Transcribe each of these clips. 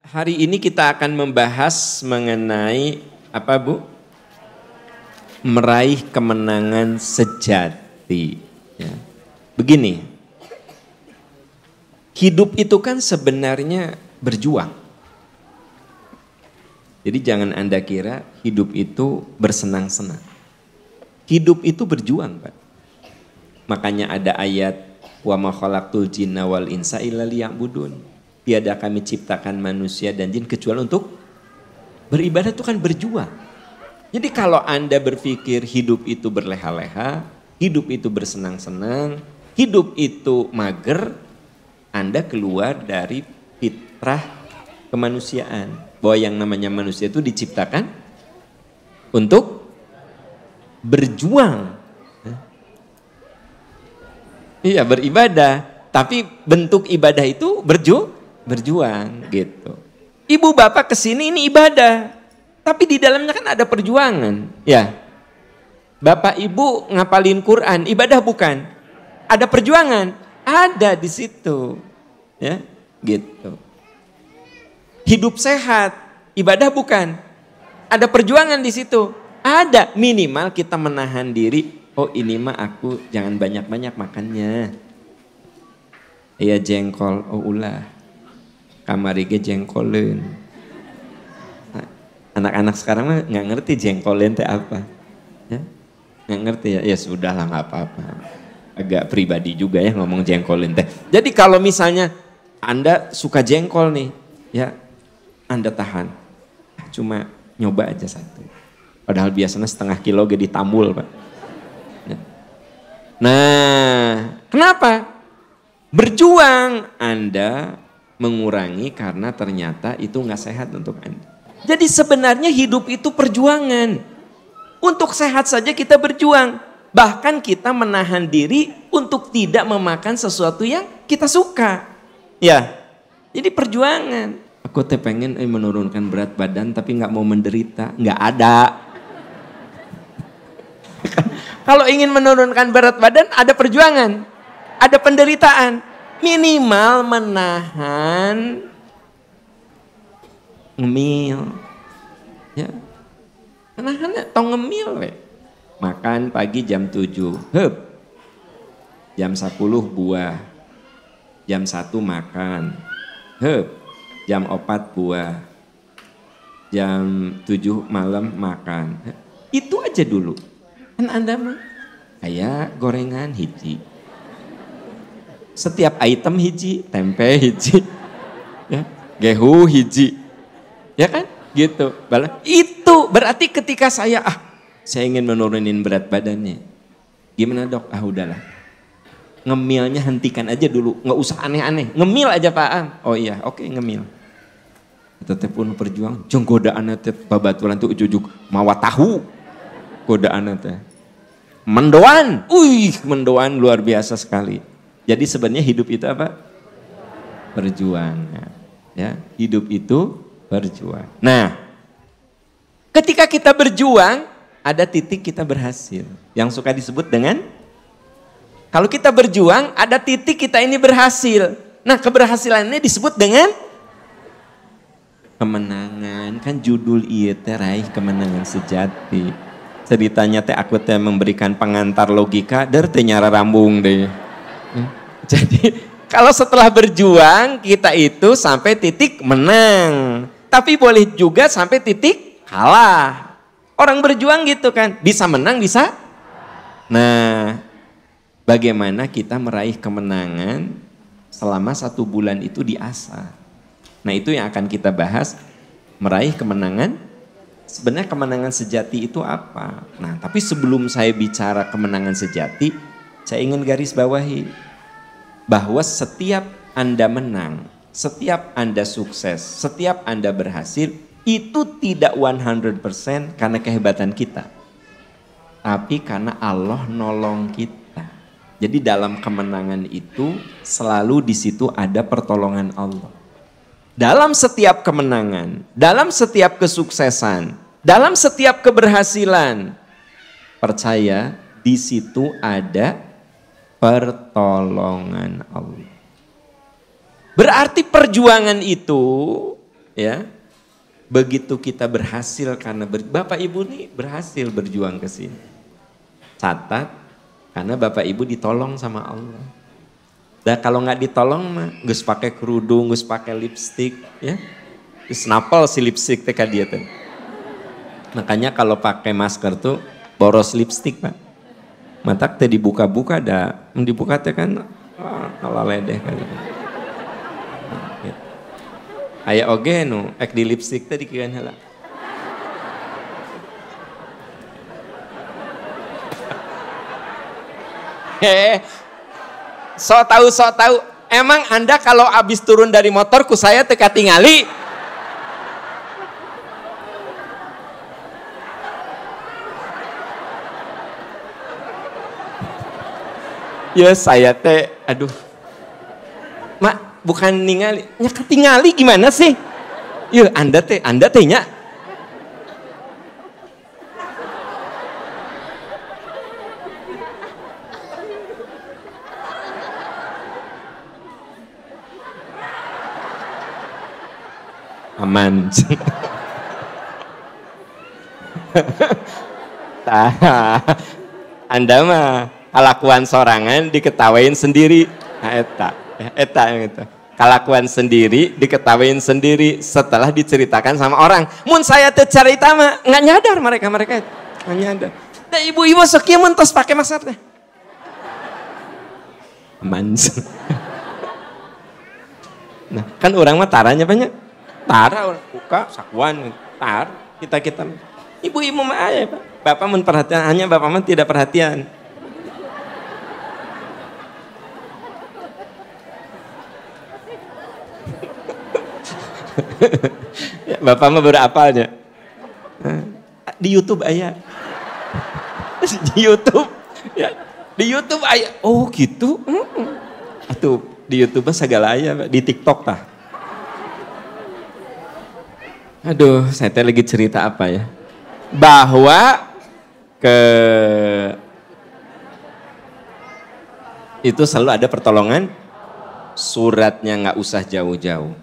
Hari ini kita akan membahas mengenai apa Bu? Meraih kemenangan sejati. Ya. Begini, hidup itu kan sebenarnya berjuang. Jadi jangan Anda kira hidup itu bersenang-senang. Hidup itu berjuang, Pak. Makanya ada ayat wa ma khalaqtul jinna wal insa illa liya'budun. Tiada kami ciptakan manusia dan jin kecuali untuk beribadah, itu kan berjuang. Jadi kalau Anda berpikir hidup itu berleha-leha, hidup itu bersenang-senang, hidup itu mager, Anda keluar dari fitrah kemanusiaan. Bahwa yang namanya manusia itu diciptakan untuk berjuang. Iya, beribadah. Tapi bentuk ibadah itu berjuang gitu. Ibu bapak kesini ini ibadah. Tapi di dalamnya kan ada perjuangan. Ya. Bapak ibu ngapalin Quran, ibadah bukan? Ada perjuangan? Ada di situ. Ya, gitu. Hidup sehat, ibadah bukan? Ada perjuangan di situ. Ada, minimal kita menahan diri. Oh ini mah aku jangan banyak-banyak makannya. Iya jengkol, oh ulah. Kamarige jengkolin. Anak-anak sekarang mah nggak ngerti jengkolin teh apa. Ya? Nggak ngerti ya, ya sudah lah nggak apa-apa. Agak pribadi juga ya ngomong jengkolin teh. Jadi kalau misalnya Anda suka jengkol nih, ya Anda tahan. Cuma nyoba aja satu. Padahal biasanya setengah kilo gede ditambul Pak. Nah, kenapa? Berjuang Anda mengurangi karena ternyata itu nggak sehat untuk Anda. Jadi sebenarnya hidup itu perjuangan. Untuk sehat saja kita berjuang. Bahkan kita menahan diri untuk tidak memakan sesuatu yang kita suka. Ya, jadi perjuangan. Aku teh pengen menurunkan berat badan tapi nggak mau menderita. Nggak ada. Kalau ingin menurunkan berat badan ada perjuangan, ada penderitaan. Minimal menahan ngemil. Ya. Menahan tong ngemil we. Makan pagi jam 7. Hup. Jam 10 buah. Jam 1 makan. Hup. Jam 4 buah. Jam 7 malam makan. Itu aja dulu. Kan Anda mah kayak gorengan hiji. Setiap item hiji, tempe hiji. Ya, gehu hiji. Ya kan? Gitu. Itu berarti ketika saya ingin menurunin berat badannya. Gimana dok? Udahlah. Ngemilnya hentikan aja dulu, nggak usah aneh-aneh. Ngemil aja Pak. Oh iya, oke ngemil. Tetep pun perjuang. Jong godaan teh babaturan tuh ujuk-ujuk mawa tahu. Godaan teh. Mendoan. Mendoan luar biasa sekali. Jadi sebenarnya hidup itu apa? Perjuangan. Ya, hidup itu berjuang. Nah, ketika kita berjuang, ada titik kita berhasil. Yang suka disebut dengan kalau kita berjuang, ada titik kita ini berhasil. Nah, keberhasilan ini disebut dengan kemenangan. Kan judul ieu teh raih kemenangan sejati. Ceritanya teh aku teh memberikan pengantar logika, teh nyara rambung deh. Jadi kalau setelah berjuang kita itu sampai titik menang. Tapi boleh juga sampai titik kalah. Orang berjuang gitu kan, bisa menang bisa. Nah, bagaimana kita meraih kemenangan selama 1 bulan itu diasah. Nah itu yang akan kita bahas, meraih kemenangan. Sebenarnya kemenangan sejati itu apa? Nah tapi sebelum saya bicara kemenangan sejati, saya ingin garis bawahi bahwa setiap Anda menang, setiap Anda sukses, setiap Anda berhasil, itu tidak 100% karena kehebatan kita. Tapi karena Allah nolong kita. Jadi dalam kemenangan itu selalu di situ ada pertolongan Allah. Dalam setiap kemenangan, dalam setiap kesuksesan, dalam setiap keberhasilan, percaya di situ ada pertolongan Allah. Berarti perjuangan itu ya. Begitu kita berhasil karena Bapak Ibu nih berhasil berjuang ke sini. Catat, karena Bapak Ibu ditolong sama Allah. Dan kalau nggak ditolong mah, geus pakai kerudung, geus pakai lipstik, ya. Geus napal si lipstik teh ka dia teh. Makanya kalau pakai masker tuh boros lipstik, Pak. Matak teh dibuka-buka dah, dibuka teh kan ala ledeh kan. Aya oge nu ek di lipstik teh dikeun heula. Sok tahu. Emang Anda kalau abis turun dari motor ku saya teka tingali. Ya saya teh, aduh. Mak, bukan ningali. Nya ketingali gimana sih? Ya Anda teh nya. Aman. Anda mah kalakuan sorangan diketawain sendiri. Nah, eta gitu. Kalakuan sendiri diketawain sendiri setelah diceritakan sama orang. Mun saya teh carita mah nggak nyadar mereka nggak nyadar. Da ibu-ibu sekieu mun tos pake masker teh. Aman. Nah, kan orang mah taranya banyak. Tara buka sakuan tar kita ibu-ibu mah aya Pak. Bapak mun perhatian hanya bapak mah tidak perhatian. Ya, bapak mah baru apalnya. Di YouTube aya. Di YouTube ya. Di YouTube aya. Oh gitu. Atuh di YouTube segala aya, di TikTok tah. Aduh, saya teh lagi cerita apa ya? Bahwa itu selalu ada pertolongan, suratnya nggak usah jauh-jauh.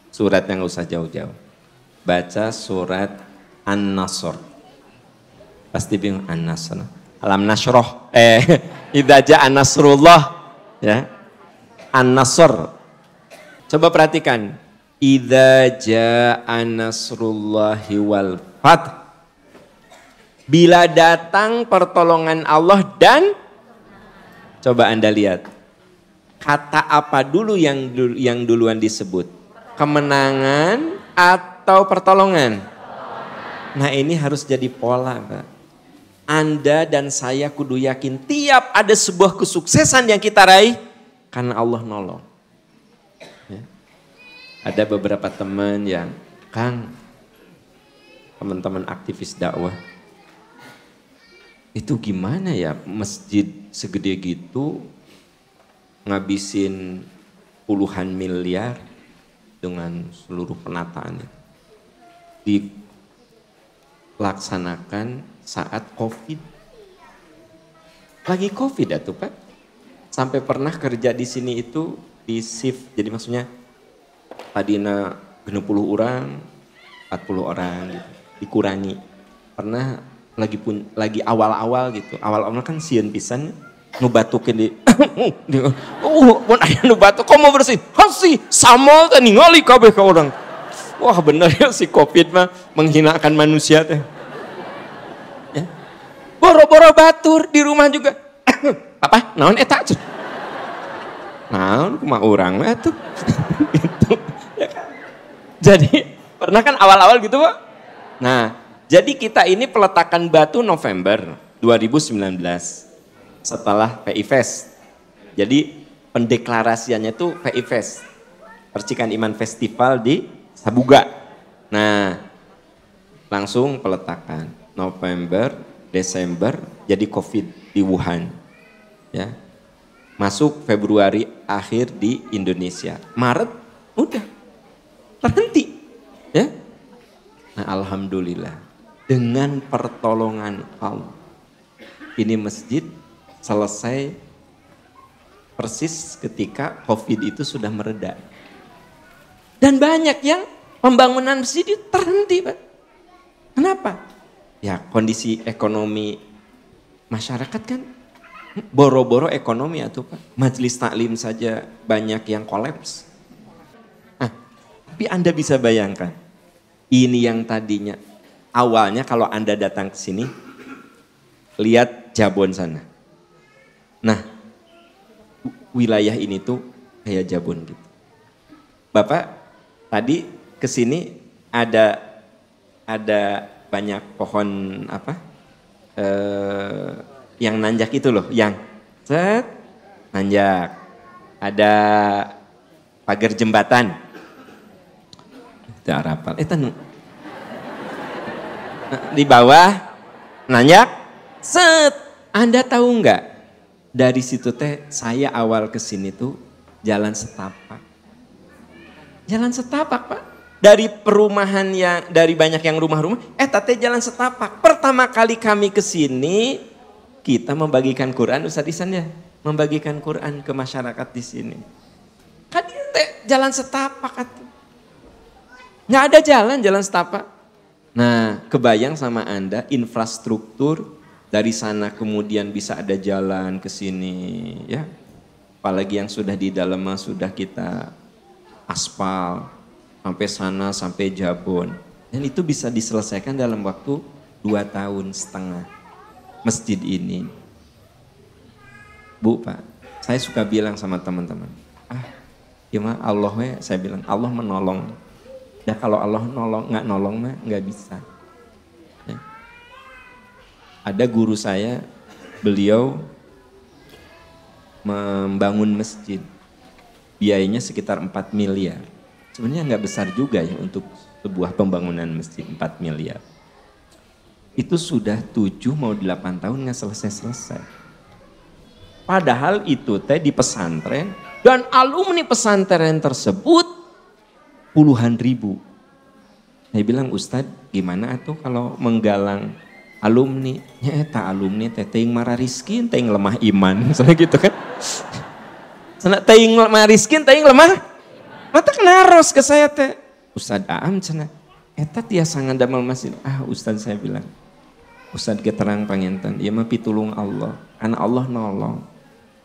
Suratnya nggak usah jauh-jauh. Baca surat An-Nasr. Pasti bingung An-Nasr. Alam Nasroh. Idza ja'a Nasrullah. Ya. An-Nasr. Coba perhatikan. Idza jaa nasrullahi wal fath. Bila datang pertolongan Allah dan coba Anda lihat. Kata apa dulu yang duluan disebut? Kemenangan atau pertolongan? Nah, ini harus jadi pola, Pak. Anda dan saya kudu yakin tiap ada sebuah kesuksesan yang kita raih karena Allah nolong. Ada beberapa teman yang, Kang, teman-teman aktivis dakwah, itu gimana ya masjid segede gitu ngabisin puluhan miliar dengan seluruh penataan dilaksanakan saat COVID. Lagi COVID ya tuh Pak. Sampai pernah kerja di sini itu di shift, jadi maksudnya tadina 60 orang, 40 orang gitu, dikurangi. Pernah lagi awal-awal gitu, awal-awal kan sieun pisan nubatukeun di mun aya nu batuk komo bersih. Hasi samol teh ningali kabeh ka urang. Wah bener ya si Covid mah menghinakan manusia teh. Ya. Boro-boro batur di rumah juga. Apa? Naon eta? Naon kumaha urang mah atuh. Gitu. Ya kan? Jadi pernah kan awal-awal gitu Pak? Nah, jadi kita ini peletakan batu November 2019 setelah PI Fest. Jadi pendeklarasiannya itu PI Fest, Percikan Iman Festival di Sabuga. Nah, langsung peletakan November, Desember jadi COVID di Wuhan. Ya. Masuk Februari akhir di Indonesia. Maret udah terhenti. Ya. Nah, alhamdulillah dengan pertolongan Allah ini masjid selesai persis ketika COVID itu sudah mereda. Dan banyak yang Pembangunan masjid itu terhenti, Pak. Kenapa? Ya kondisi ekonomi masyarakat kan boro-boro ekonomi atuh Pak. Majelis taklim saja banyak yang kolaps. Tapi Anda bisa bayangkan, ini yang tadinya awalnya kalau Anda datang ke sini, lihat Jabon sana. Nah, wilayah ini tuh kayak Jabon gitu. Bapak tadi ke sini ada banyak pohon apa? Yang nanjak itu loh, yang nanjak. Ada pagar jembatan. Itu Arapal. Di bawah nanjak, Anda tahu nggak? Dari situ teh saya awal ke sini tuh jalan setapak. Jalan setapak, Pak. Dari perumahan dari banyak yang rumah-rumah, teh jalan setapak. Pertama kali kami ke sini, kita membagikan Quran, Ustaz Ihsan ya, membagikan Quran ke masyarakat di sini. Kan teh jalan setapak atuh. Nggak ada jalan setapak. Nah, kebayang sama Anda infrastruktur dari sana kemudian bisa ada jalan ke sini, ya. Apalagi yang sudah di dalam sudah kita aspal sampai sana sampai Jabon. Dan itu bisa diselesaikan dalam waktu 2,5 tahun masjid ini. Bu, Pak, saya suka bilang sama teman-teman, gimana Allah saya bilang Allah menolong. Ya kalau Allah nggak nolong mah nggak bisa. Ya. Ada guru saya, beliau membangun masjid, biayanya sekitar 4 miliar. Sebenarnya nggak besar juga ya untuk sebuah pembangunan masjid 4 miliar. Itu sudah 7 mau 8 tahun nggak selesai-selesai. Padahal itu teh di pesantren dan alumni pesantren tersebut puluhan ribu. Saya bilang, Ustadz gimana tuh kalau menggalang alumni? Ya eta alumni teh teing mara riskin, teing lemah iman. Misalnya gitu kan. Sana teing lemah riskin, teing lemah. Mata kenaros ke saya teh. Ustadz Aam cenah. Eta tiasa ngandamel masjid. Ustadz saya bilang. Ustadz keterang panginten. Ieu mah pitulung Allah. Karena Allah nolong.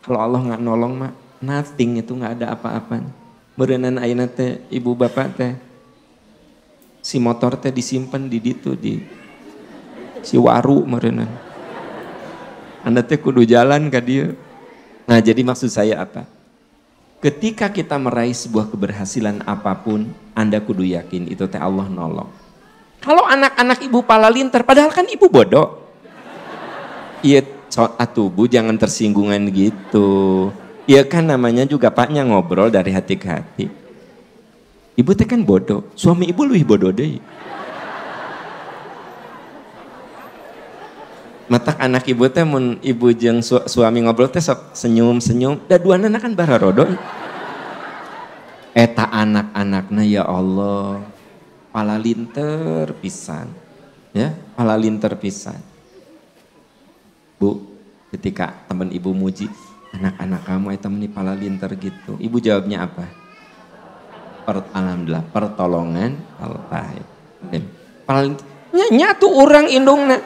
Kalau Allah nggak nolong mah nothing, itu nggak ada apa-apanya. Berenang ayeuna teh ibu bapak teh si motor teh disimpan di ditu di si waru merenang. Anda teh kudu jalan ka dieu. Nah, jadi maksud saya apa? Ketika kita meraih sebuah keberhasilan apapun, Anda kudu yakin itu teh Allah nolong. Kalau anak-anak ibu palalinter, padahal kan ibu bodoh. Iya, atuh Bu jangan tersinggungan gitu. Iya kan namanya juga paknya ngobrol dari hati ke hati. Ibu teh kan bodoh, suami ibu lebih bodoh deh. Matak anak ibu teh mun ibu jeung suami ngobrol teh sok senyum-senyum, da duana kan bararodo. Eta anak-anakna ya Allah, palalinter pisan. Ya, palalinter pisan. Bu, ketika teman ibu muji, anak-anak kamu itu meni palalinter gitu. Ibu jawabnya apa? Alhamdulillah, pertolongan Allah. Palalinter, nyatu orang indungna.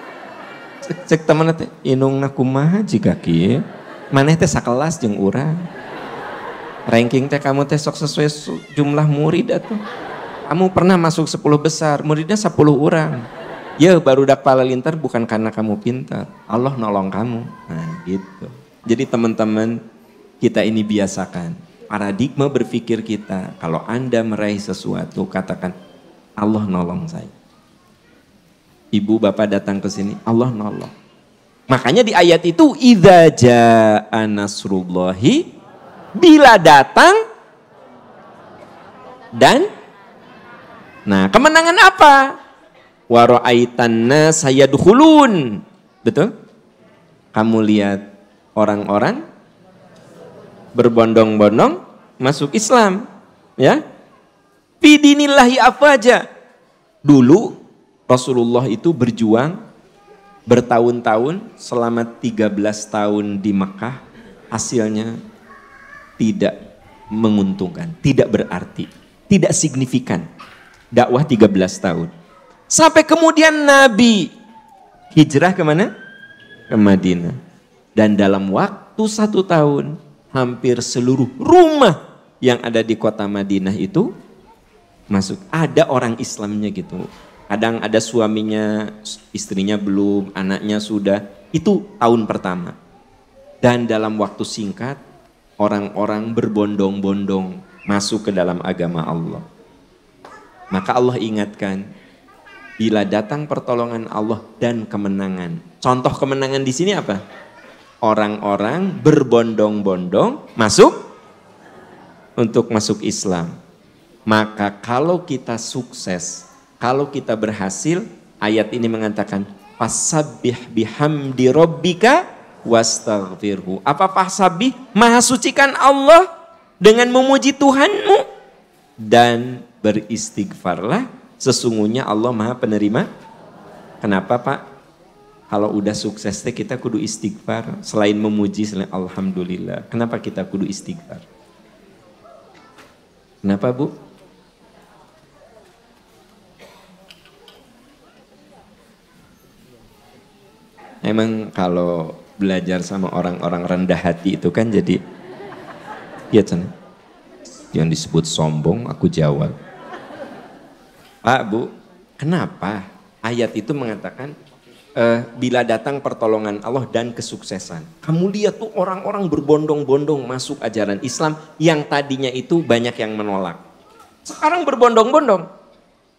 Cek teman teh, indungna kumaha jika kieu? Maneh teh sakelas jeung urang. Ranking teh kamu teh sok sesuai jumlah murid atuh. Kamu pernah masuk 10 besar, muridnya 10 orang. Ya barudak palalinter bukan karena kamu pintar, Allah nolong kamu. Nah gitu. Jadi teman-teman, kita ini biasakan paradigma berpikir kita. Kalau Anda meraih sesuatu, katakan Allah nolong saya. Ibu bapak datang ke sini, Allah nolong. Makanya di ayat itu, idza jaa nasrullahi, bila datang dan nah kemenangan apa? Wa ra'aitan nas yadkhulun. Betul? Kamu lihat orang-orang berbondong-bondong masuk Islam, ya. Fi dinillahi afwaja. Dulu Rasulullah itu berjuang bertahun-tahun, selama 13 tahun di Mekah, hasilnya tidak menguntungkan, tidak berarti, tidak signifikan. dakwah 13 tahun. Sampai kemudian Nabi hijrah kemana? Ke Madinah. Dan dalam waktu 1 tahun, hampir seluruh rumah yang ada di kota Madinah itu masuk. Ada orang Islamnya gitu. Kadang ada suaminya, istrinya belum, anaknya sudah. Itu tahun pertama. Dan dalam waktu singkat, orang-orang berbondong-bondong masuk ke dalam agama Allah. Maka Allah ingatkan, bila datang pertolongan Allah dan kemenangan. Contoh kemenangan di sini apa? Orang-orang berbondong-bondong untuk masuk Islam. Maka kalau kita sukses, kalau kita berhasil, ayat ini mengatakan fasabbih bihamdi rabbika wastaghfirhu. Apa fasabbih? Maha sucikan Allah dengan memuji Tuhanmu dan beristighfarlah, sesungguhnya Allah Maha penerima. Kenapa Pak? Kalau udah sukses kita kudu istighfar, selain memuji, selain alhamdulillah. Kenapa kita kudu istighfar? Kenapa Bu? Emang kalau belajar sama orang-orang rendah hati itu kan jadi, ya kan? Yang disebut sombong aku jawab. Pak Bu, kenapa ayat itu mengatakan bila datang pertolongan Allah dan kesuksesan. Kamu lihat tuh orang-orang berbondong-bondong masuk ajaran Islam yang tadinya itu banyak yang menolak. Sekarang berbondong-bondong.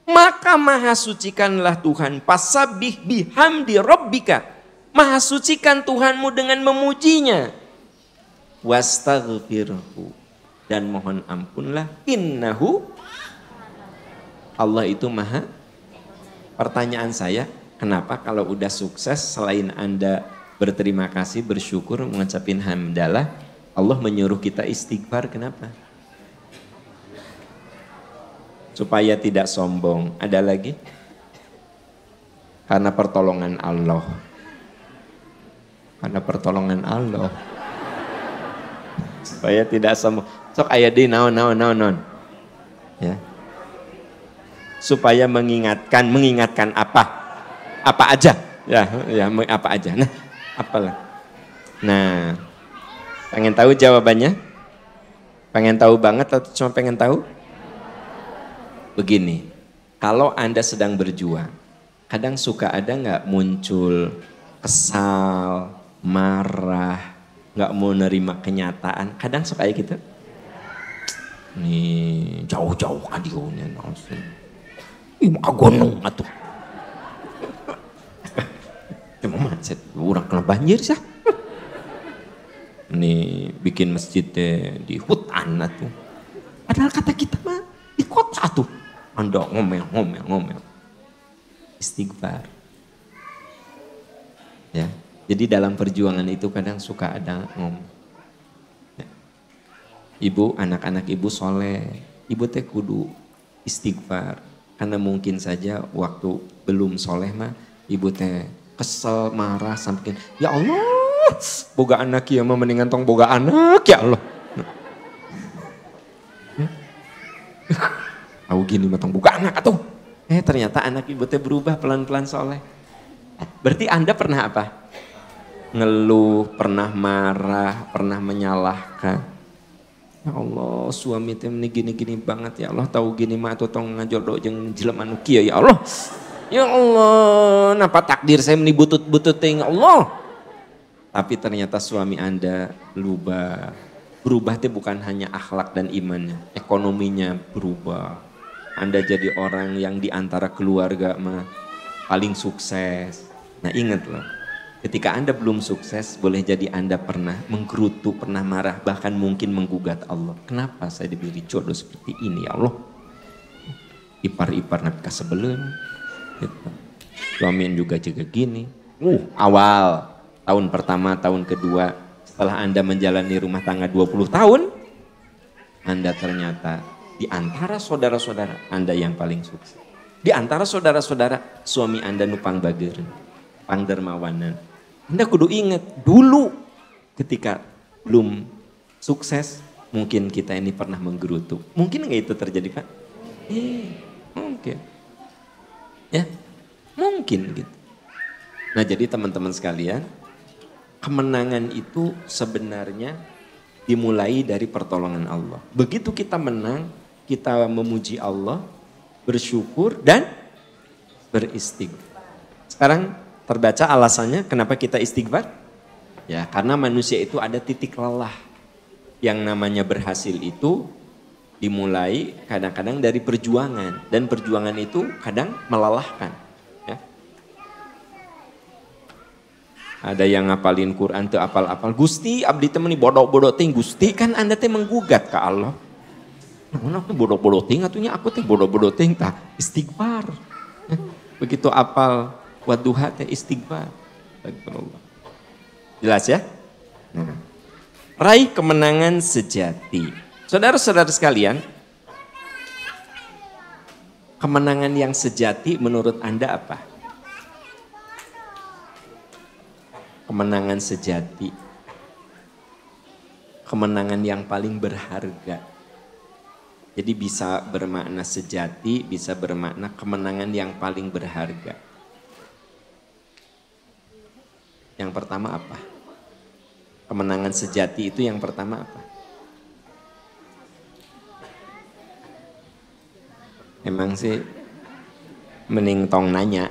Maka maha sucikanlah Tuhan, fasabbih bihamdi rabbika. Maha sucikan Tuhanmu dengan memujinya. Wastaghfirhu, dan mohon ampunlah, innahu, Allah itu maha. Pertanyaan saya, kenapa kalau udah sukses selain Anda berterima kasih, bersyukur, mengucapin hamdalah, Allah menyuruh kita istighfar, kenapa? Supaya tidak sombong. Ada lagi? Karena pertolongan Allah. Karena pertolongan Allah. Supaya tidak sombong. Sok ayat di naon. Ya. Supaya mengingatkan apa? Apa aja? Ya, apa aja. Nah, apalah. Nah, pengen tahu jawabannya? Pengen tahu banget atau cuma pengen tahu? Begini, kalau Anda sedang berjuang, kadang suka ada nggak muncul kesal, marah, nggak mau nerima kenyataan. Kadang suka kayak gitu. Nih jauh-jauh kadionya langsung. Ih maka gonong atuh. Cuma macet, orang kena banjir sih. Nih bikin masjid di hutan atuh. Padahal kata kita mah di kota atuh. Anda ngomel. Istighfar. Ya. Jadi dalam perjuangan itu kadang suka ada ngomong. Ya. Ibu, anak-anak ibu soleh. Ibu teh kudu istighfar. Karena mungkin saja waktu belum soleh mah ibu teh kesel, marah, sampai ya Allah, boga anak ya mah mendingan tong boga anak ya Allah. Tahu gini mah tong boga anak atuh. Ternyata anak ibu teh berubah pelan-pelan soleh. Berarti Anda pernah apa? Ngeluh, pernah marah, pernah menyalahkan. Ya Allah, suami teh gini-gini banget ya Allah, tahu gini mah atuh tong ngajodoh jeung jelema nu kieu ya Allah. Ya Allah, napa takdir saya meni butut-butut teh ya Allah. Tapi ternyata suami Anda berubah. Berubah teh bukan hanya akhlak dan imannya, ekonominya berubah. Anda jadi orang yang di antara keluarga mah paling sukses. Nah ingat loh, ketika Anda belum sukses, boleh jadi Anda pernah menggerutu, pernah marah, bahkan mungkin menggugat Allah. Kenapa saya diberi jodoh seperti ini ya Allah? Ipar-ipar nabi kasebeleun. Gitu. Suamian juga gini. Awal, tahun pertama, tahun kedua, setelah Anda menjalani rumah tangga 20 tahun, Anda ternyata di antara saudara-saudara Anda yang paling sukses. Di antara saudara-saudara suami Anda nupang bageureun, pang dermawanan. Anda kudu ingat dulu ketika belum sukses mungkin kita ini pernah menggerutu. Mungkin nggak itu terjadi Pak? Mungkin. mungkin. Ya, mungkin gitu. Nah jadi teman-teman sekalian, kemenangan itu sebenarnya dimulai dari pertolongan Allah. Begitu kita menang, kita memuji Allah, bersyukur dan beristighfar. Sekarang terbaca alasannya kenapa kita istighfar? Ya karena manusia itu ada titik lelah. Yang namanya berhasil itu dimulai kadang-kadang dari perjuangan. Dan perjuangan itu kadang melelahkan. Ya. Ada yang ngapalin Quran tuh apal-apal. Gusti abdi temani bodoh-bodoh ting. Gusti kan anda teh menggugat ke Allah. Mana aku bodoh-bodoh ting atunya aku teh bodoh-bodoh ting tah istighfar. Ya. Begitu apal wadduha teh istighfar. Astagfirullah. Jelas ya? Nah. Raih kemenangan sejati. Saudara-saudara sekalian, kemenangan yang sejati menurut Anda apa? Kemenangan sejati. Kemenangan yang paling berharga. Jadi bisa bermakna sejati, bisa bermakna kemenangan yang paling berharga. Yang pertama apa? Kemenangan sejati itu yang pertama apa? Emang sih mending tong nanya.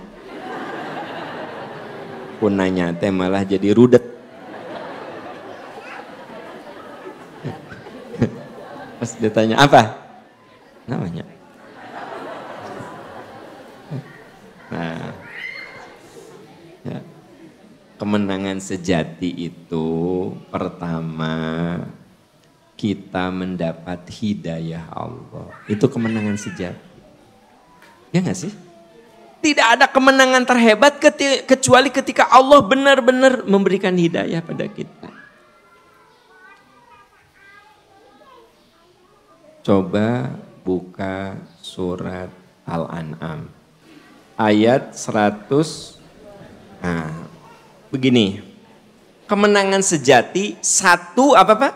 Pun nanya teh malah jadi rudet. Pas ditanya apa? Namanya. Nah. Ya. Kemenangan sejati itu pertama kita mendapat hidayah Allah. Itu kemenangan sejati. Ya gak sih? Tidak ada kemenangan terhebat kecuali ketika Allah benar-benar memberikan hidayah pada kita. Coba buka surat Al-An'am. Ayat 100. Nah. Begini, kemenangan sejati satu apa Pak?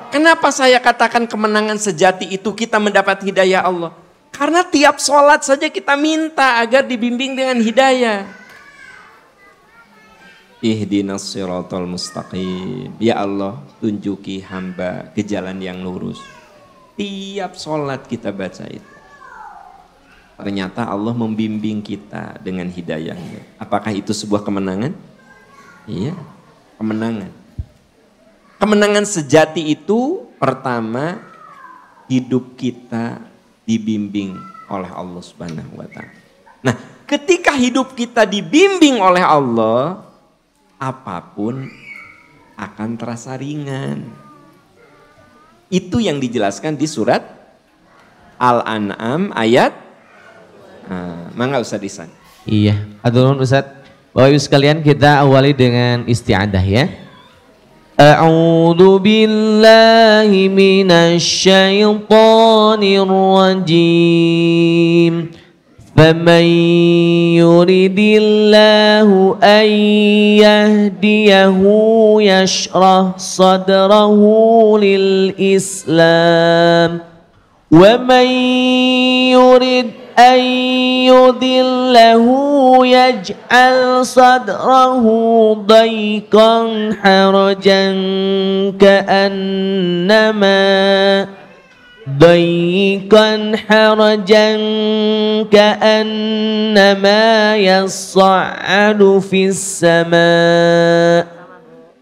Kenapa saya katakan kemenangan sejati itu kita mendapat hidayah Allah? Karena tiap sholat saja kita minta agar dibimbing dengan hidayah. Ihdinas siratal mustaqim. Ya Allah, tunjuki hamba ke jalan yang lurus. Tiap sholat kita baca itu. Ternyata Allah membimbing kita dengan hidayahnya. Apakah itu sebuah kemenangan? Iya, kemenangan. Kemenangan sejati itu pertama hidup kita dibimbing oleh Allah Subhanahu wa taala. Nah, ketika hidup kita dibimbing oleh Allah, apapun akan terasa ringan. Itu yang dijelaskan di surat Al-An'am ayat mangga Ustaz Ihsan. Iya, aturun Ustaz. Bapak Ibu sekalian, kita awali dengan isti'adah ya. A'udzu billahi minasy syaithanir rajim. Faman yuridillahu an yahdiyahu yashrah sadrahu lil Islam. Wa man yurid أن يضله يجعل صدره ضيقا حرجا كأنما يصعد في السماء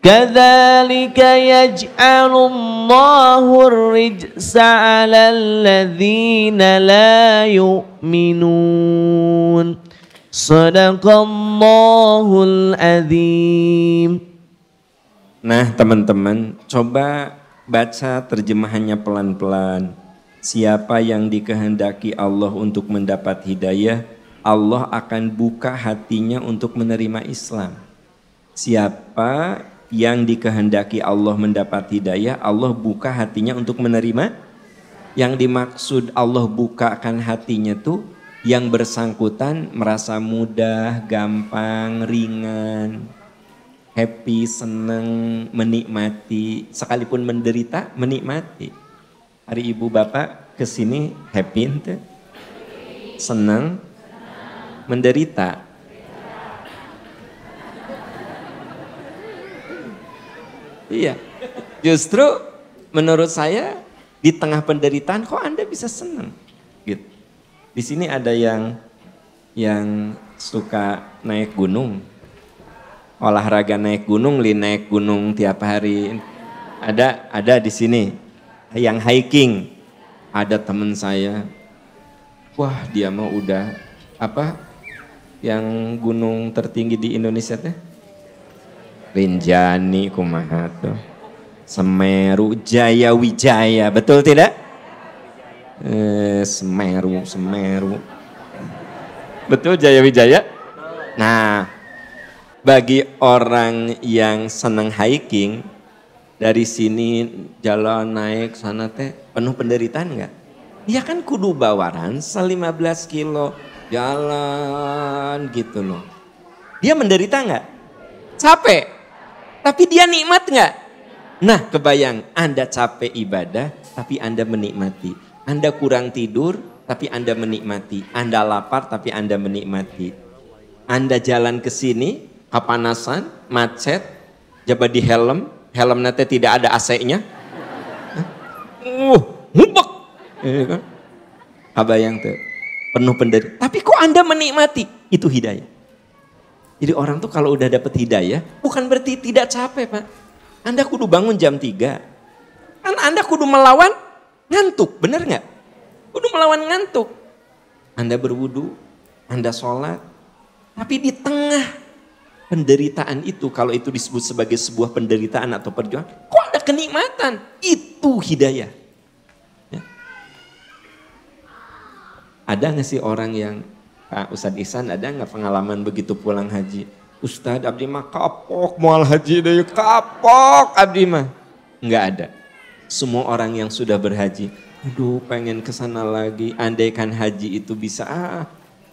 كذلك يجعل الله الرجس على الذين لا يؤمنون صدق الله العظيم. Nah teman-teman, coba baca terjemahannya pelan-pelan. Siapa yang dikehendaki Allah untuk mendapat hidayah, Allah akan buka hatinya untuk menerima Islam. Siapa yang dikehendaki Allah mendapat hidayah, Allah buka hatinya untuk menerima. Yang dimaksud Allah bukakan hatinya tuh yang bersangkutan merasa mudah, gampang, ringan, happy, senang, menikmati, sekalipun menderita, menikmati. Hari ibu bapak kesini happy ente? Senang, menderita. Iya, justru menurut saya di tengah penderitaan kok Anda bisa senang, gitu. Di sini ada yang suka naik gunung, olahraga naik gunung, naik gunung tiap hari. Ada di sini yang hiking, ada teman saya. Wah, dia mah udah yang gunung tertinggi di Indonesia teh? Rinjani kumaha tuh. Semeru, Jaya Wijaya, betul tidak? Semeru. Betul Jaya Wijaya? Nah, bagi orang yang senang hiking, dari sini jalan naik sana teh penuh penderitaan enggak? Iya kan kudu bawa ransel 15 kilo jalan gitu loh. Dia menderita enggak? Capek. Tapi dia nikmat enggak? Nah kebayang Anda capek ibadah tapi Anda menikmati. Anda kurang tidur tapi Anda menikmati. Anda lapar tapi Anda menikmati. Anda jalan ke sini kepanasan, macet, jabat di helm nanti tidak ada AC-nya. Ngubek. Kan? Kabayang tuh, penuh penderitaan. Tapi kok Anda menikmati? Itu hidayah. Jadi orang tuh kalau udah dapet hidayah, bukan berarti tidak capek Pak. Anda kudu bangun jam 3. Kan Anda kudu melawan ngantuk, bener gak? Kudu melawan ngantuk. Anda berwudu, Anda sholat. Tapi di tengah penderitaan itu, kalau itu disebut sebagai sebuah penderitaan atau perjuangan, kok ada kenikmatan? Itu hidayah. Ada gak sih orang yang, Pak Ustadz Ihsan ada gak pengalaman begitu pulang haji? Ustadz abdi mah kapok mual haji deh, kapok abdi mah. Enggak ada. Semua orang yang sudah berhaji, aduh pengen kesana lagi, andaikan haji itu bisa,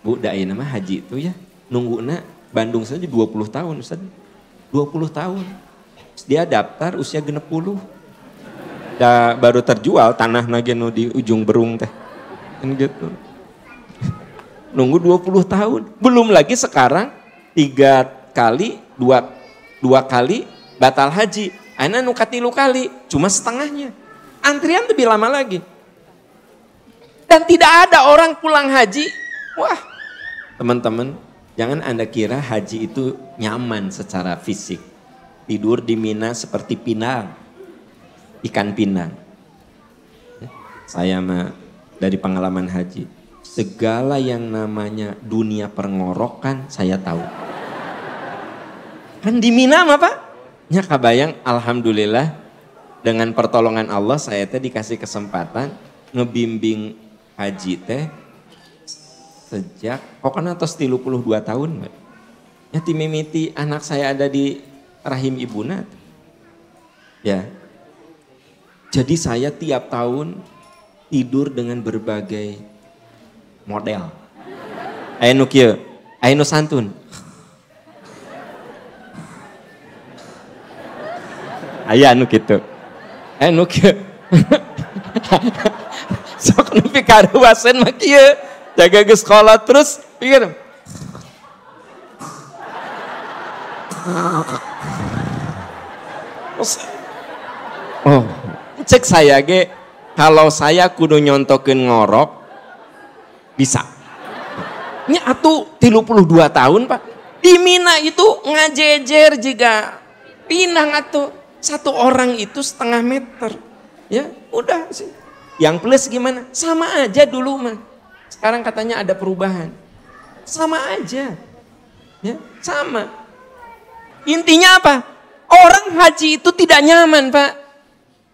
Bu dai nama haji itu ya, nungguna Bandung saja 20 tahun Ustadz. 20 tahun. Dia daftar usia 60. Baru terjual tanah nageno di ujung Berung teh. Kan gitu. Nunggu 20 tahun. Belum lagi sekarang 2 kali batal haji. Aina nu katilu kali, cuma setengahnya. Antrian lebih lama lagi. Dan tidak ada orang pulang haji. Wah, teman-teman, jangan Anda kira haji itu nyaman secara fisik. Tidur di Mina seperti pinang. Ikan pinang. Saya mah dari pengalaman haji. Segala yang namanya dunia perngorokan saya tahu. Kan di Mina mah Pak? Ya kabayang alhamdulillah dengan pertolongan Allah saya teh dikasih kesempatan ngebimbing haji teh sejak pokoknya tos 32 tahun Mbak. Ya timimiti anak saya ada di rahim ibuna. Ya. Jadi saya tiap tahun tidur dengan berbagai model. Ayo kieu, ayo santun. Aya anu kitu. Anu kieu. Sok nepi karuasen mah kieu. Jaga geus sekolah terus pikir. Oh, cek saya ge kalau saya kudu nyontokeun ngorok bisa. Ini atuh 32 tahun Pak. Di Mina itu ngajejer juga pinang atuh. Satu orang itu 1,5 meter. Ya udah sih. Yang plus gimana? Sama aja dulu mah. Sekarang katanya ada perubahan. Sama aja. Ya, sama. Intinya apa? Orang haji itu tidak nyaman Pak.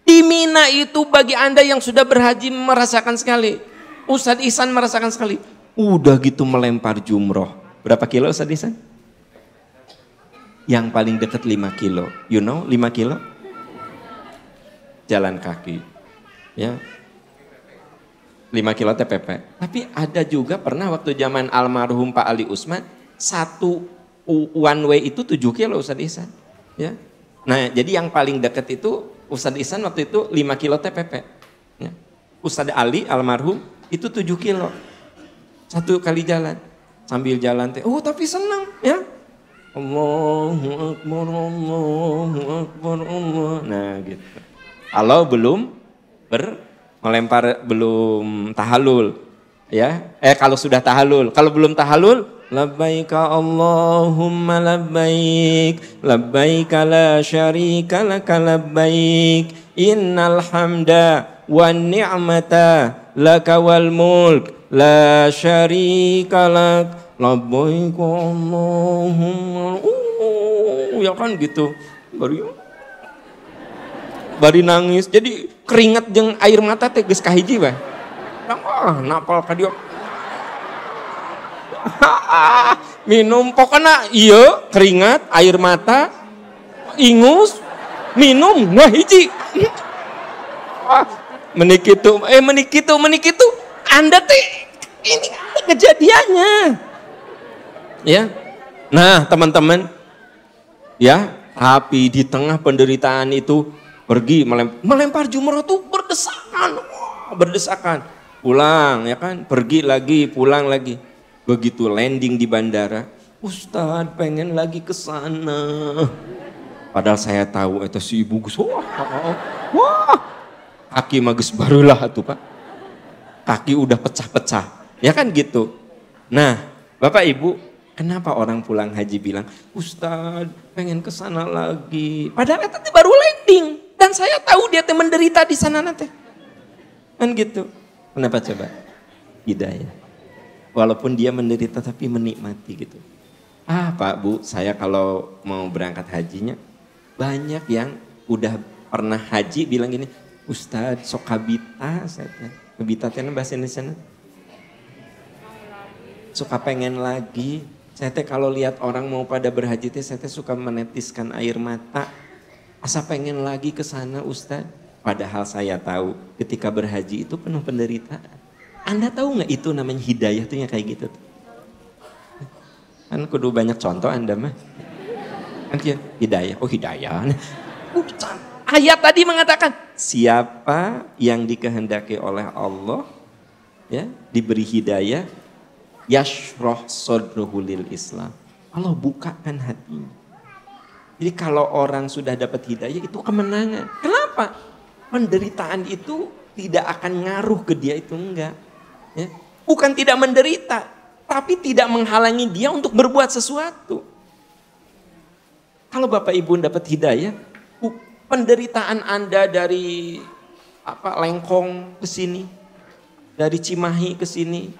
Di Mina itu bagi Anda yang sudah berhaji merasakan sekali. Ustadz Ihsan merasakan sekali. Udah gitu melempar jumroh. Berapa kilo Ustadz Ihsan? Yang paling dekat 5 kilo. You know 5 kilo? Jalan kaki. Ya. 5 kilo TPP. Tapi ada juga pernah waktu zaman almarhum Pak Ali Usman. Satu one way itu 7 kilo Ustadz Ihsan. Ya. Nah jadi yang paling dekat itu Ustadz Ihsan waktu itu 5 kilo TPP. Ya. Ustadz Ali almarhum itu 7 kilo. 1 kali jalan. Sambil jalan teh, oh tapi senang ya. Allahu Akbar, Allahu Akbar, Allah. Nah gitu. Kalau belum melempar, belum tahallul. Ya, kalau sudah tahallul. Kalau belum tahallul, labbaika Allahumma labbaik, labbaika la syarika laka labbaik, innal hamda wan ni'mata laka wal mulk la syarika lak, labbaika Allahumma. Ya kan gitu. Bari nangis. Jadi keringat jeung air mata teh geus kahiji bae. Napal ka dieu. Minum pokoknya iya keringat, air mata, ingus, minum, wah hiji. Menikitu, Anda teh ini kejadiannya. Ya. Nah, teman-teman, ya, tapi di tengah penderitaan itu pergi melempar jumroh tuh berdesakan. Pulang ya kan, pergi lagi, pulang lagi. Begitu landing di bandara, Ustadz pengen lagi ke sana. Padahal saya tahu itu si ibu gus, wah, kaki magus barulah tuh Pak. Kaki udah pecah-pecah, ya kan gitu. Nah, Bapak Ibu, kenapa orang pulang haji bilang, Ustadz pengen ke sana lagi. Padahal itu baru landing dan saya tahu dia menderita di sana nanti. Kan gitu. Kenapa coba? Hidayah. Walaupun dia menderita tapi menikmati gitu. Pak Bu, saya kalau mau berangkat hajinya banyak yang udah pernah haji bilang gini, Ustadz sok kabita, kabita itu bahasa Indonesia. Suka pengen lagi. Saya kalau lihat orang mau pada berhaji saya suka menetiskan air mata. Asa pengen lagi ke sana Ustadz. Padahal saya tahu ketika berhaji itu penuh penderitaan. Anda tahu nggak itu namanya hidayah tuh yang kayak gitu. Kan kudu banyak contoh Anda mah. Kan hidayah, oh hidayah. Ayat tadi mengatakan siapa yang dikehendaki oleh Allah ya diberi hidayah yashroh sodruhu lil Islam. Allah bukakan hatinya. Jadi kalau orang sudah dapat hidayah itu kemenangan. Kenapa? Penderitaan itu tidak akan ngaruh ke dia itu enggak. Ya. Bukan tidak menderita, tapi tidak menghalangi dia untuk berbuat sesuatu. Kalau Bapak Ibu dapat hidayah, penderitaan Anda dari Lengkong ke sini, dari Cimahi ke sini,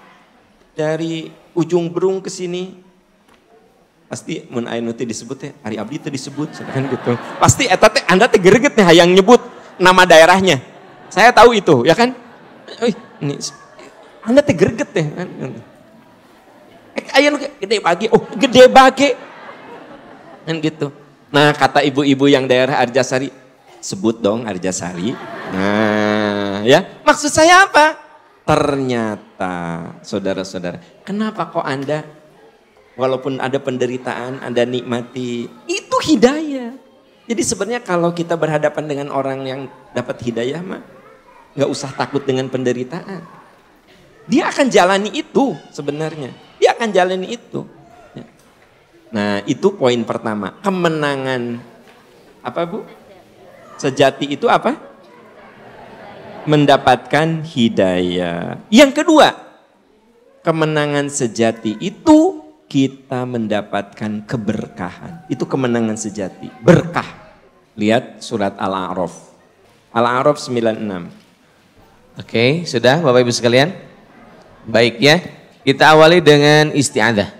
dari Ujung Berung ke sini, pasti mun aya nu teh disebut teh Ari Abdi teh disebut kan gitu. Pasti eta teh Anda teh greget nih hayang nyebut nama daerahnya. Saya tahu itu, ya kan? Ini Anda teh greget teh kan. Aya nu Gede Bage. Oh, Gede Bage. Kan gitu. Nah, kata ibu-ibu yang daerah Arjasari, sebut dong Arjasari. Nah, ya. Maksud saya apa? Ternyata, saudara-saudara, kenapa kok Anda walaupun ada penderitaan, Anda nikmati, itu hidayah. Jadi sebenarnya kalau kita berhadapan dengan orang yang dapat hidayah mah, nggak usah takut dengan penderitaan. Dia akan jalani itu sebenarnya. Dia akan jalani itu. Nah itu poin pertama. Kemenangan, apa Bu? Sejati itu apa? Mendapatkan hidayah. Yang kedua, kemenangan sejati itu kita mendapatkan keberkahan. Itu kemenangan sejati. Berkah. Lihat surat Al-A'raf. Al-A'raf 96. Oke, sudah Bapak Ibu sekalian? Baik ya. Kita awali dengan isti'adzah.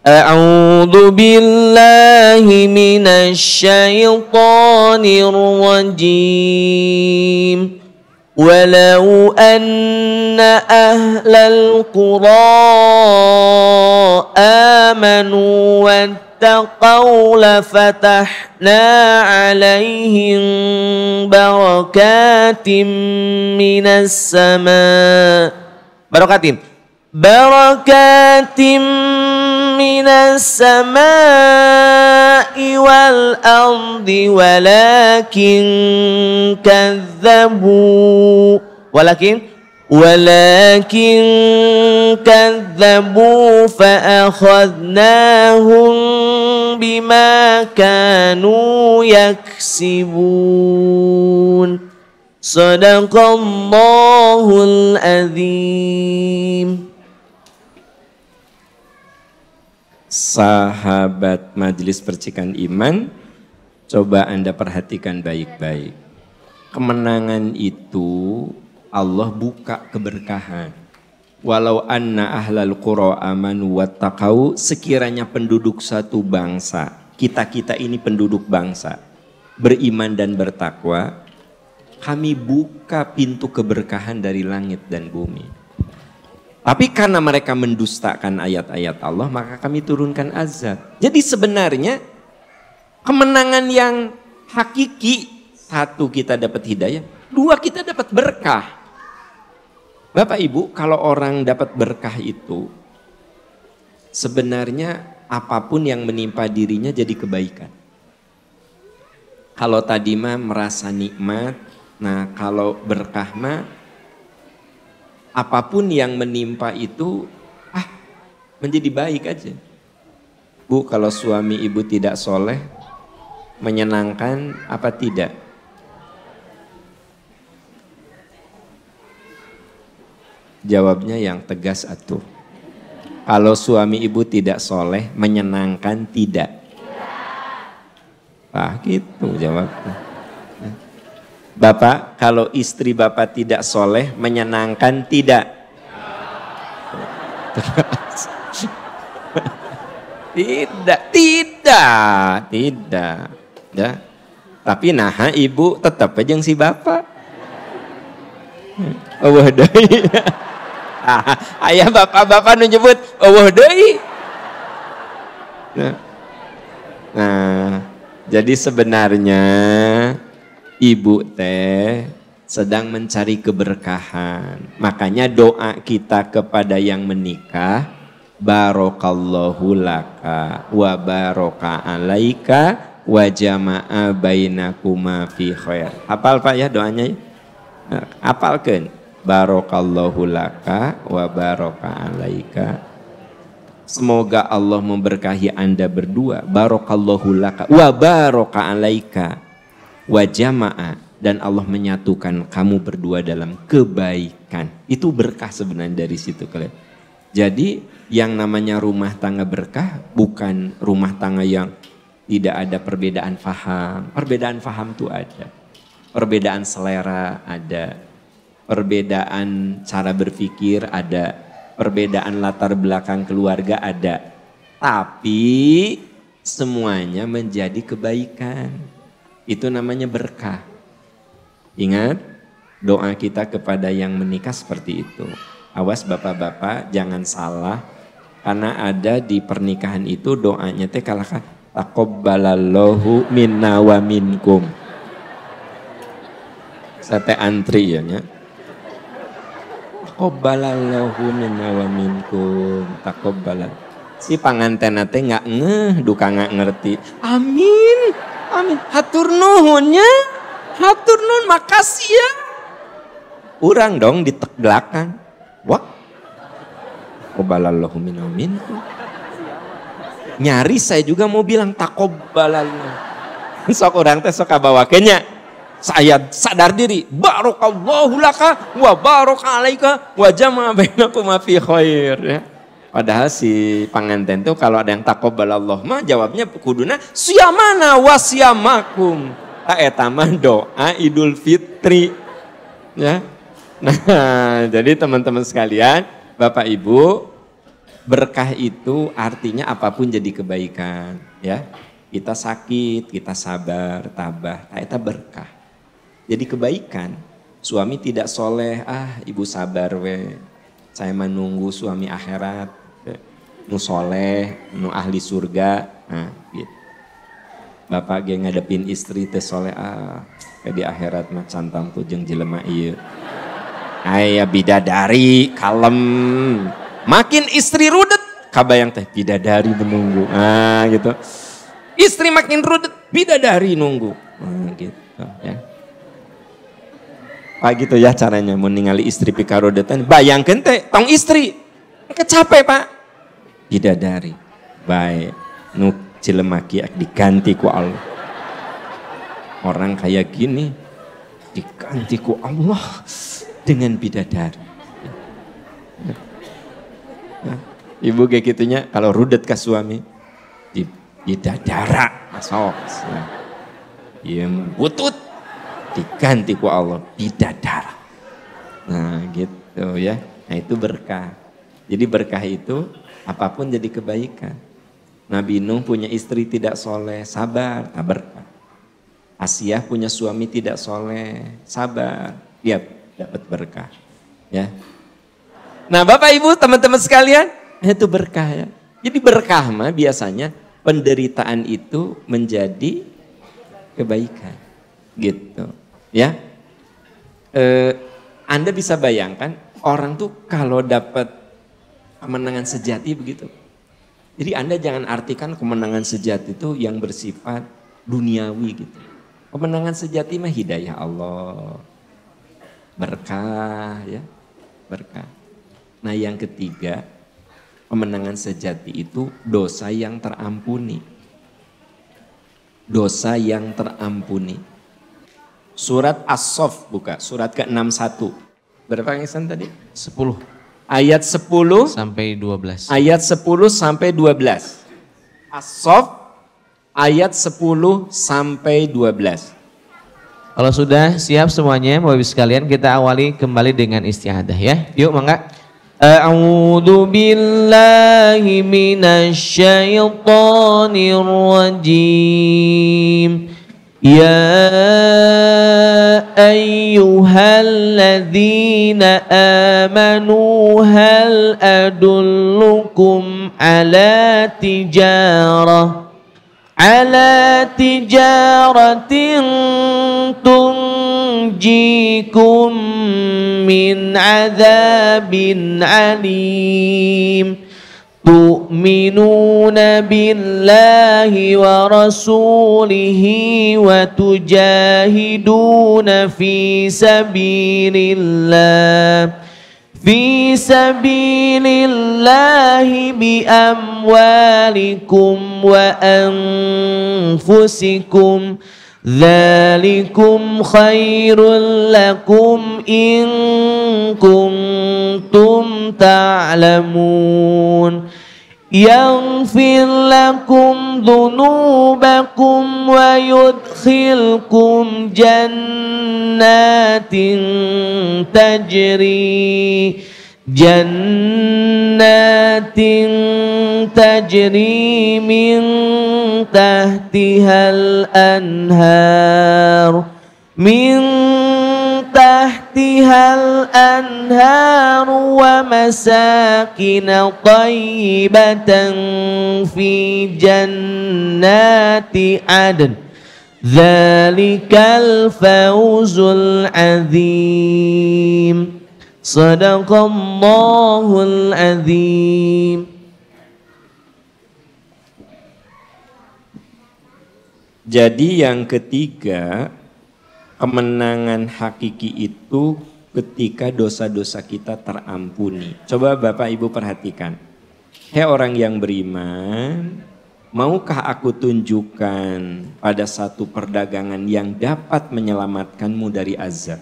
A'udzu billahi minasy syaithanir rajim. Walau anna ahlal qura amanu wattaqaw lafatahna alaihim barakatim minas sama. Barakatim minas samai wal ardi walakin kadzabu walakin kadzabu fa akhadnahum bima kanu yaksibun. Sadaqallahul azim. Sahabat Majelis Percikan Iman, coba Anda perhatikan baik-baik. Kemenangan itu Allah buka keberkahan. Walau anna ahlal qura amanu wattaqau, sekiranya penduduk satu bangsa, kita ini penduduk bangsa, beriman dan bertakwa, kami buka pintu keberkahan dari langit dan bumi. Tapi karena mereka mendustakan ayat-ayat Allah, maka kami turunkan azab. Jadi sebenarnya kemenangan yang hakiki, satu kita dapat hidayah, dua kita dapat berkah. Bapak Ibu, kalau orang dapat berkah itu, sebenarnya apapun yang menimpa dirinya jadi kebaikan. Kalau tadi mah merasa nikmat, nah kalau berkah mah apapun yang menimpa itu menjadi baik aja. Bu, kalau suami ibu tidak soleh, menyenangkan apa tidak? Jawabnya yang tegas atuh. Kalau suami ibu tidak soleh, menyenangkan tidak? Gitu jawabnya. Bapak, kalau istri Bapak tidak soleh, menyenangkan tidak? Tidak. Ya. Tapi nah ibu tetap aja si Bapak. Eueuh deui. Ayah bapak-bapak nu nyebut eueuh deui. Nah, jadi sebenarnya ibu teh sedang mencari keberkahan. Makanya doa kita kepada yang menikah, barokallahu laka wa baraka alaika wa jama'a bainakuma fi khair. Hafal Pak ya doanya? Hafalkeun. Barokallahu laka wa baraka alaika. Semoga Allah memberkahi Anda berdua. Barokallahu laka wa baraka alaika. Wa jama'a, dan Allah menyatukan kamu berdua dalam kebaikan. Itu berkah sebenarnya dari situ kalian. Jadi yang namanya rumah tangga berkah bukan rumah tangga yang tidak ada perbedaan faham. Perbedaan faham itu ada. Perbedaan selera ada. Perbedaan cara berpikir ada. Perbedaan latar belakang keluarga ada. Tapi semuanya menjadi kebaikan. Itu namanya berkah. Ingat, doa kita kepada yang menikah seperti itu. Awas bapak-bapak jangan salah. Karena ada di pernikahan itu doanya teh kalahkan taqabbalallahu minna wa minkum. Sate antri ya nya. Taqabbalallahu minna wa minkum. Taqabbalan. Si panganten teh enggak ngeh, duka enggak ngerti. Amin. Amin. Hatur nuhunnya. Hatur nuhun, makasih ya. Urang dong diteglakan. Wah. Taqabbalallahu minna wa minkum. Nyaris saya juga mau bilang taqabbalallahu. Sok urang teh sok kabawakeunnya. Saya sadar diri. Barakallahu laka wa baraka alaika wa jama'a bainakuma fi khair ya. Padahal si pengantin tuh kalau ada yang taqabbalallah mah jawabnya kuduna siyamana wa siyamakum. Ta eta mah doa Idul Fitri. Ya. Nah, jadi teman-teman sekalian, Bapak Ibu, berkah itu artinya apapun jadi kebaikan, ya. Kita sakit, kita sabar, tabah, ta eta berkah. Jadi kebaikan. Suami tidak soleh, ibu sabar we. Saya menunggu suami akhirat. Nu soleh, nu ahli surga, nah gitu. Bapak ge ngadepin istri teh soleh, di akhirat mah cantam tuh jeung jelema ieu. Aya bidadari kalem, makin istri rudet, kabayang teh bidadari menunggu, gitu. Istri makin rudet, bidadari nunggu, gitu ya. Pak gitu ya caranya mau ningali istri pikarodetan. Bayangkan teh tong istri kecapek Pak. Bidadari. Baik. Nu cilemaki diganti ku Allah. Orang kayak gini diganti ku Allah dengan bidadari. Ibu kayak gitunya kalau rudet ke suami di bidadara masuk. Iya butut diganti ku Allah bidadara. Nah gitu ya. Nah itu berkah. Jadi berkah itu apapun jadi kebaikan. Nabi Nuh punya istri tidak soleh, sabar, tak berkah. Asiyah punya suami tidak soleh, sabar, dia dapat berkah. Ya. Nah Bapak Ibu teman-teman sekalian, itu berkah ya. Jadi berkah mah biasanya penderitaan itu menjadi kebaikan. Gitu. Ya. Anda bisa bayangkan orang tuh kalau dapat kemenangan sejati begitu. Jadi Anda jangan artikan kemenangan sejati itu yang bersifat duniawi gitu. Kemenangan sejati mah hidayah Allah. Berkah ya, berkah. Nah yang ketiga, kemenangan sejati itu dosa yang terampuni. Dosa yang terampuni. Surat As-Saff buka, surat ke-61. Berapa ngisan tadi? 10. Ayat 10 sampai 12. Ayat 10 sampai 12. As-Saff ayat 10 sampai 12. Kalau sudah siap semuanya, Bapak Ibu sekalian, kita awali kembali dengan istiadah ya. Yuk, mangga. A'udzu billahi minasyaitonir rajim. Ya ayyuhalladzina amanu hal adullukum ala tijaratin tunjikum min adzabin alim. Tu'minuna billahi wa rasulihi wa tujahiduna fi sabilillahi bi amwalikum wa anfusikum. Dzalikum khairul lakum in kuntum ta'lamun. Yaghfir lakum dzunubakum wa yudkhilkum jannatin tajri min tahtihal anhar wa masakin tayyibatan fi jannati adn. Dzalikal fawzul azim. Sadaqallahul azim. Jadi yang ketiga, kemenangan hakiki itu ketika dosa-dosa kita terampuni. Coba Bapak Ibu perhatikan. Hei orang yang beriman, maukah aku tunjukkan pada satu perdagangan yang dapat menyelamatkanmu dari azab?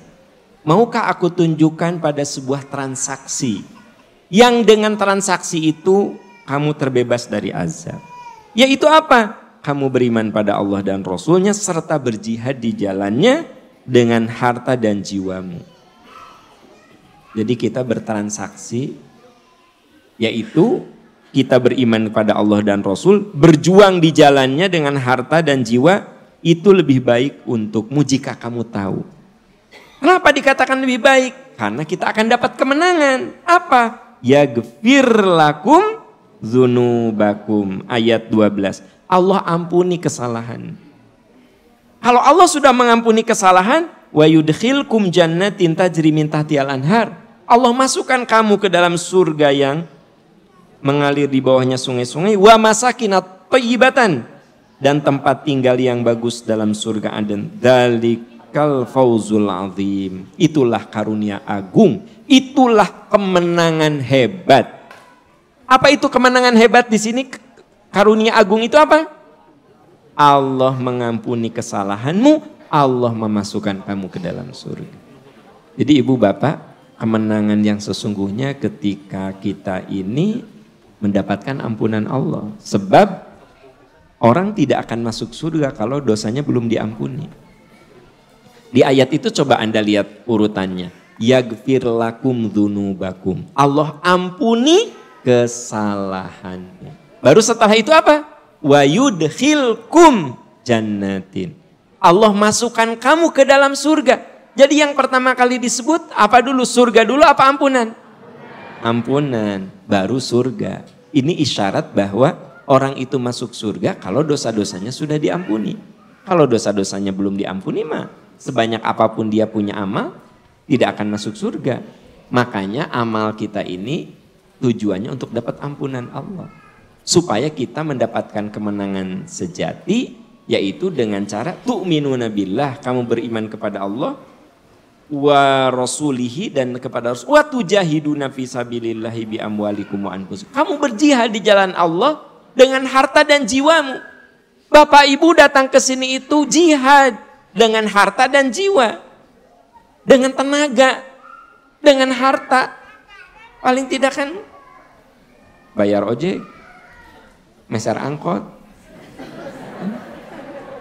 Maukah aku tunjukkan pada sebuah transaksi yang dengan transaksi itu kamu terbebas dari azab? Yaitu apa? Kamu beriman pada Allah dan Rasulnya serta berjihad di jalannya dengan harta dan jiwamu. Jadi kita bertransaksi, yaitu kita beriman kepada Allah dan Rasul, berjuang di jalannya dengan harta dan jiwa, itu lebih baik untukmu jika kamu tahu. Kenapa dikatakan lebih baik? Karena kita akan dapat kemenangan. Apa? Yaghfir lakum dzunubakum. Ayat 12. Allah ampuni kesalahan. Kalau Allah sudah mengampuni kesalahan, wa yudkhilkum jannatin tajri min tahtihal anhar. Allah masukkan kamu ke dalam surga yang mengalir di bawahnya sungai-sungai, wa masakinat thayyibatan, dan tempat tinggal yang bagus dalam surga Aden. Dzalik Dzalikal fauzul azim. Itulah karunia agung, itulah kemenangan hebat. Apa itu kemenangan hebat di sini? Karunia agung itu apa? Allah mengampuni kesalahanmu, Allah memasukkan kamu ke dalam surga. Jadi ibu bapak, kemenangan yang sesungguhnya ketika kita ini mendapatkan ampunan Allah. Sebab orang tidak akan masuk surga kalau dosanya belum diampuni. Di ayat itu coba Anda lihat urutannya. Yaghfir lakum dzunubakum. Allah ampuni kesalahannya. Baru setelah itu apa? Wa yudkhilkum jannatin. Allah masukkan kamu ke dalam surga. Jadi yang pertama kali disebut apa dulu? Surga dulu apa ampunan? Ampunan, baru surga. Ini isyarat bahwa orang itu masuk surga kalau dosa-dosanya sudah diampuni. Kalau dosa-dosanya belum diampuni mah sebanyak apapun dia punya amal tidak akan masuk surga. Makanya amal kita ini tujuannya untuk dapat ampunan Allah. Supaya kita mendapatkan kemenangan sejati, yaitu dengan cara tu'minuna billah, kamu beriman kepada Allah, wa rasulihi, dan kepada Rasul, wa tujahiduna fi sabilillahi bi amwalikum wa anfusikum. Kamu berjihad di jalan Allah dengan harta dan jiwamu. Bapak Ibu datang ke sini itu jihad dengan harta dan jiwa. Dengan tenaga, dengan harta. Paling tidak kan bayar ojek, meser angkot.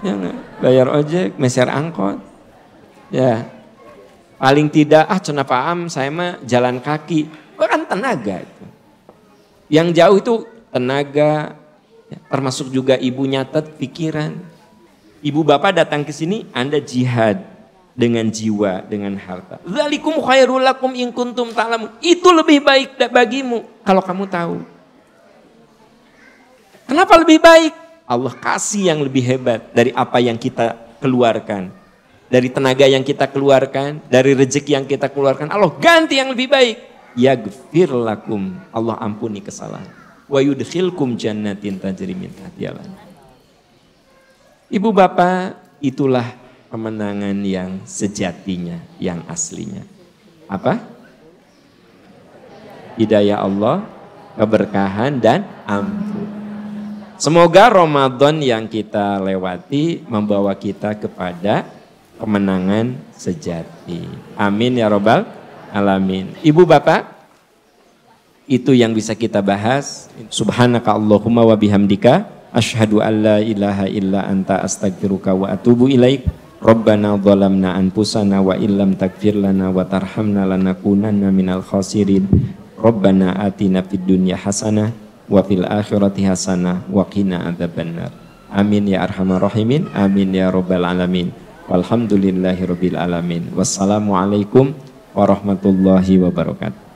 Ya enggak? Bayar ojek, meser angkot. Ya. Paling tidak, kenapa saya mah jalan kaki. Kan tenaga itu. Yang jauh itu tenaga, ya, termasuk juga ibu nyatet pikiran. Ibu bapak datang ke sini, Anda jihad dengan jiwa, dengan harta. Dzalikum khairul lakum in kuntum ta'lamun. Itu lebih baik bagimu kalau kamu tahu. Kenapa lebih baik? Allah kasih yang lebih hebat dari apa yang kita keluarkan. Dari tenaga yang kita keluarkan, dari rezeki yang kita keluarkan, Allah ganti yang lebih baik. Yaghfir lakum, Allah ampuni kesalahan. Wa yudkhilkum jannatin tajri min tahtiha al-anhar. Ibu bapak, itulah kemenangan yang sejatinya, yang aslinya. Apa? Hidayah Allah, keberkahan dan ampun. Semoga Ramadan yang kita lewati membawa kita kepada kemenangan sejati. Amin ya robbal alamin. Ibu bapak, itu yang bisa kita bahas. Subhanaka Allahumma wa bihamdika asyhadu an la ilaha illa anta astaghfiruka wa atubu ilaik. Rabbana dhalamna anfusana wa illam taghfir lana wa tarhamna lanakunanna minal khasirin. Rabbana atina fid dunya hasanah wa fil akhirati hasanah wa qina adzabannar. Amin ya arhamar rahimin. Amin ya robbal alamin. Walhamdulillahirabbil alamin. Wassalamualaikum warahmatullahi wabarakatuh.